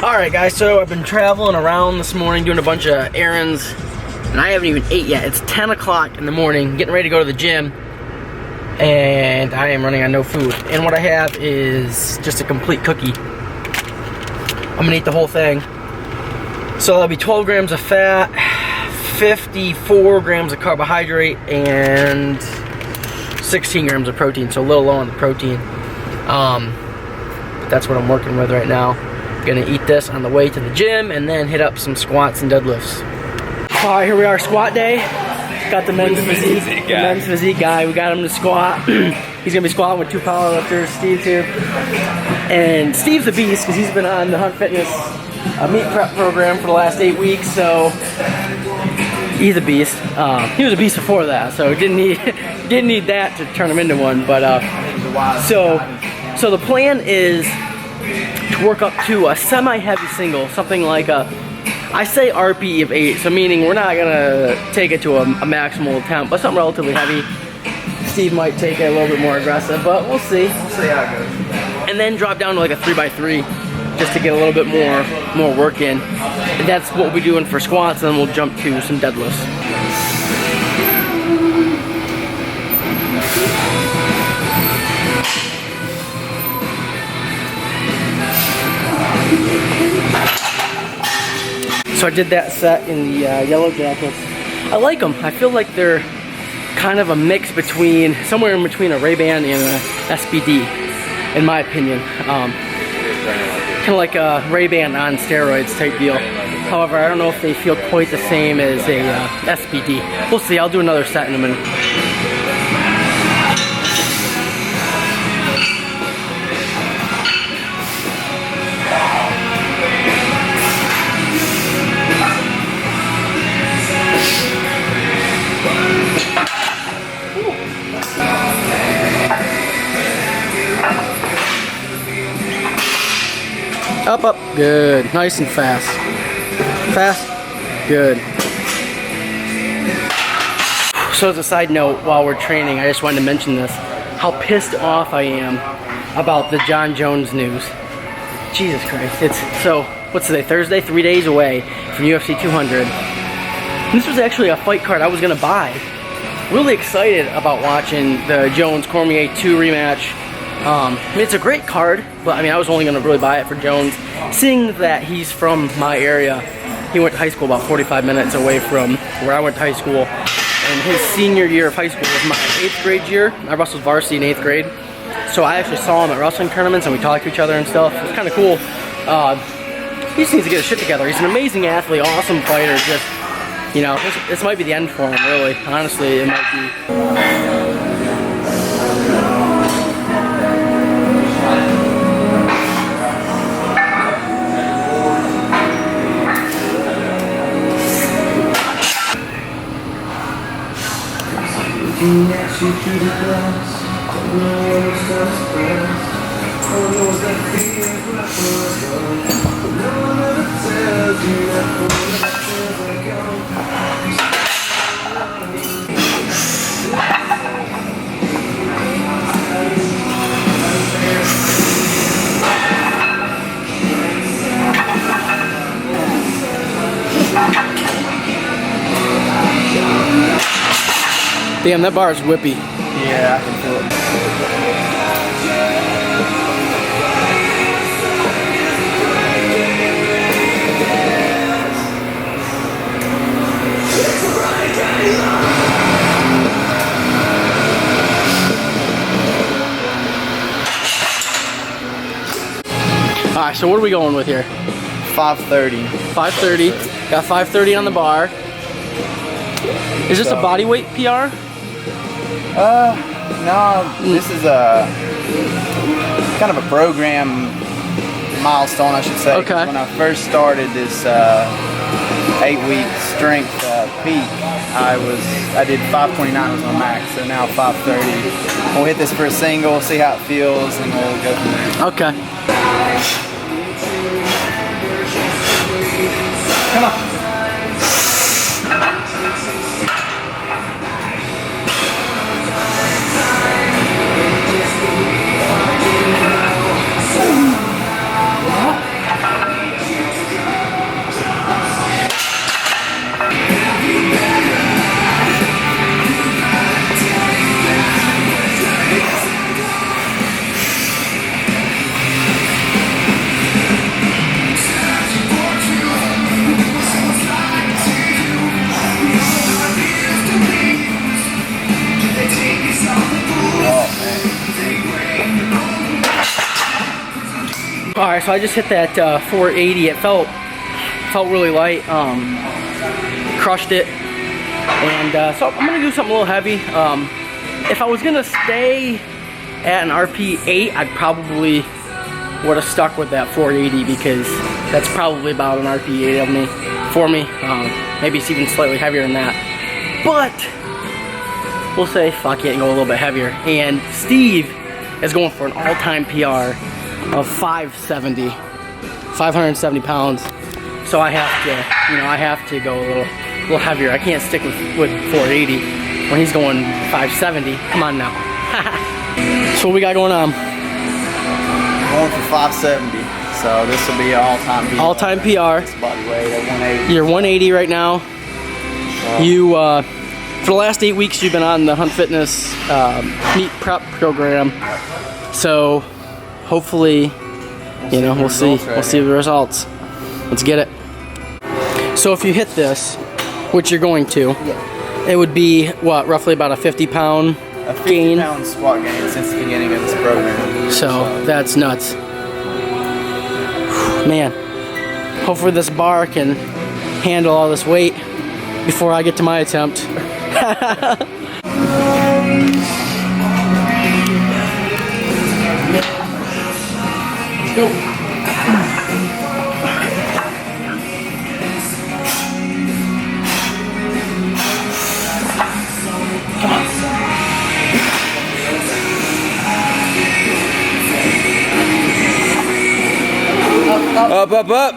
Alright guys, so I've been traveling around this morning doing a bunch of errands and I haven't even ate yet. It's 10 o'clock in the morning, getting ready to go to the gym, and I am running on no food. And what I have is just a complete cookie. I'm gonna eat the whole thing. So that'll be 12 grams of fat, 54 grams of carbohydrate, and 16 grams of protein, so a little low on the protein. But that's what I'm working with right now. Gonna eat this on the way to the gym and then hit up some squats and deadlifts. Alright, here we are, squat day. Got the men's physique guy. We got him to squat. He's gonna be squatting with two powerlifters, Steve's here. And Steve's a beast because he's been on the Hunt Fitness meet prep program for the last 8 weeks, so he's a beast. He was a beast before that, so didn't need that to turn him into one. But so the plan is to work up to a semi-heavy single, something like I say RPE of 8, so meaning we're not gonna take it to a maximal attempt, but something relatively heavy. Steve might take it a little bit more aggressive, but we'll see. We'll see how it goes. And then drop down to like a 3x3, just to get a little bit more work in. And that's what we'll be doing for squats, and then we'll jump to some deadlifts. So I did that set in the yellow jackets. I like them. I feel like they're kind of a mix between, somewhere in between a Ray-Ban and a SBD, in my opinion. Kind of like a Ray-Ban on steroids type deal. However, I don't know if they feel quite the same as a SBD. We'll see. I'll do another set in a minute. Up, up, good, nice and fast. Fast, good. So as a side note, while we're training, I just wanted to mention this, how pissed off I am about the Jon Jones news. Jesus Christ, so, what's today, Thursday? 3 days away from UFC 200. And this was actually a fight card I was gonna buy. Really excited about watching the Jones-Cormier 2 rematch. I mean, it's a great card, but I mean, I was only going to really buy it for Jones. Seeing that he's from my area, he went to high school about 45 minutes away from where I went to high school. And his senior year of high school was my 8th grade year. I wrestled varsity in 8th grade. So I actually saw him at wrestling tournaments and we talked to each other and stuff. It was kind of cool. He just needs to get his shit together. He's an amazing athlete, awesome fighter. Just, you know, this might be the end for him, really. Honestly, it might be. Damn, that bar is whippy. Yeah, I can feel it. Alright, so what are we going with here? 530. 530. Got 530 on the bar. Is this a body weight PR? No, this is a kind of a program milestone, I should say. Okay. When I first started this 8-week strength peak, I did 529 was my max, so now 530. We'll hit this for a single, see how it feels, and we'll go from there. Okay. Come on. so I just hit that 480. It felt really light. Crushed it, and so I'm gonna do something a little heavy. If I was gonna stay at an RP 8, I'd probably would have stuck with that 480 because that's probably about an RP 8 of me for me. Maybe it's even slightly heavier than that, but we'll say fuck it and go a little bit heavier. And Steve is going for an all-time PR of 570 pounds. So I have to, I have to go a little heavier. I can't stick with 480 when he's going 570. Come on now. So what we got going on? Going for 570. So this will be an all-time PR. All-time PR. It's body weight at 180. You're 180 right now. You, for the last 8 weeks, you've been on the Hunt Fitness meat prep program. So hopefully, we'll see the results. Let's get it. So if you hit this, which you're going to, it would be what, roughly about a 50-pound gain? 50-pound squat gain since the beginning of this program. So that's nuts. Man, hopefully this bar can handle all this weight before I get to my attempt. Go. Up, up, up.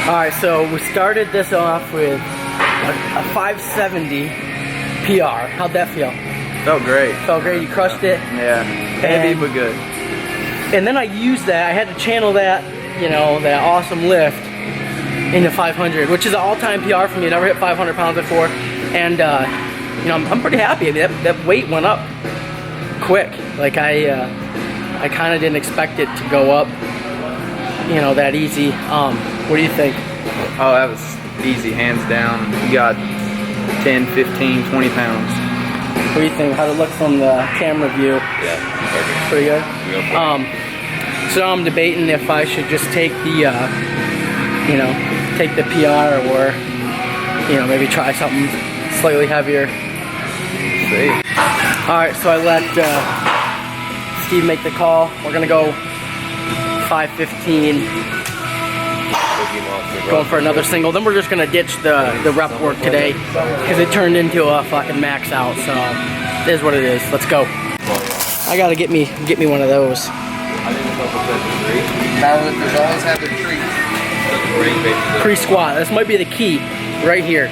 Alright, so we started this off with a 570 PR. How'd that feel? Felt great. Felt great, you crushed it? Yeah, heavy but good. And then I used that, I had to channel that, that awesome lift into 500, which is an all-time PR for me. I never hit 500 pounds before. And, I'm pretty happy. I mean, that weight went up quick. Like, I kind of didn't expect it to go up, that easy. What do you think? Oh, that was easy, hands down. You got 10, 15, 20 pounds. What do you think? How'd it look from the camera view? Yeah, perfect. Pretty good? Real quick. So now I'm debating if I should just take the, take the PR or, maybe try something slightly heavier. See. Alright, so I let Steve make the call. We're gonna go 515. Going for another single. Then we're just gonna ditch the rep work today because it turned into a fucking max out. So it is what it is. Let's go. I gotta get me one of those. Powerlifters always have their treats. Pre-squat. This might be the key right here.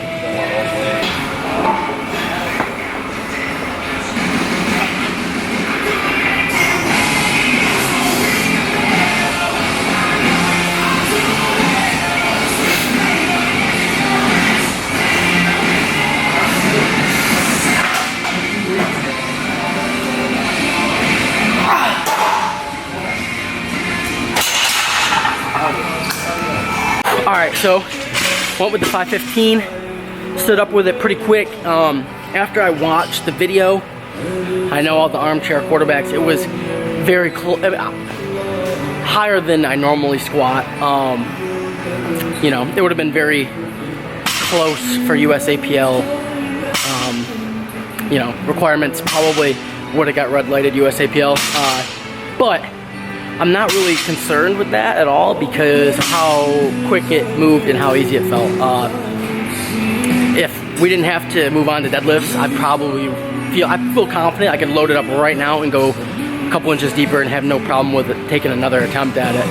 Alright, so went with the 515, stood up with it pretty quick. After I watched the video, I know all the armchair quarterbacks, it was very close, higher than I normally squat. It would have been very close for USAPL, requirements. Probably would have got red lighted USAPL, but I'm not really concerned with that at all because of how quick it moved and how easy it felt. If we didn't have to move on to deadlifts, I feel confident I could load it up right now and go a couple inches deeper and have no problem with it, taking another attempt at it.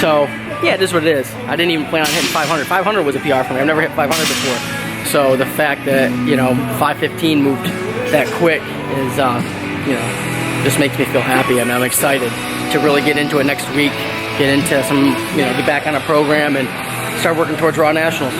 So yeah, it is what it is. I didn't even plan on hitting 500. 500 was a PR for me. I've never hit 500 before. So the fact that, you know, 5:15 moved that quick is, you know, just makes me feel happy. I mean, I'm excited to really get into it next week, get into some, you know, get back on a program and start working towards Raw Nationals.